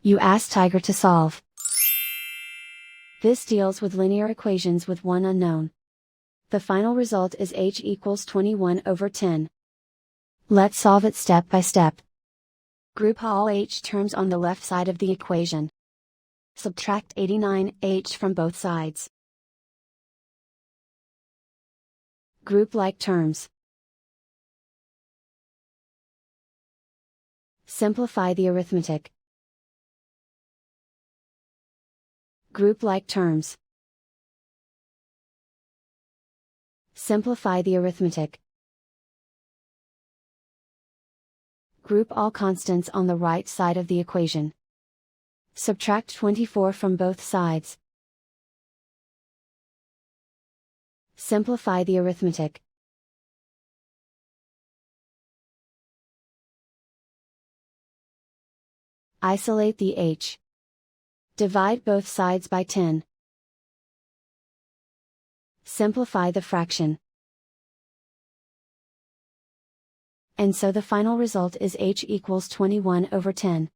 You ask Tiger to solve. This deals with linear equations with one unknown. The final result is h equals 21/10. Let's solve it step by step. Group all h terms on the left side of the equation. Subtract 89h from both sides. Group like terms. Simplify the arithmetic. Group like terms. Simplify the arithmetic. Group all constants on the right side of the equation. Subtract 24 from both sides. Simplify the arithmetic. Isolate the h. Divide both sides by 10. Simplify the fraction. And so the final result is h equals 21/10.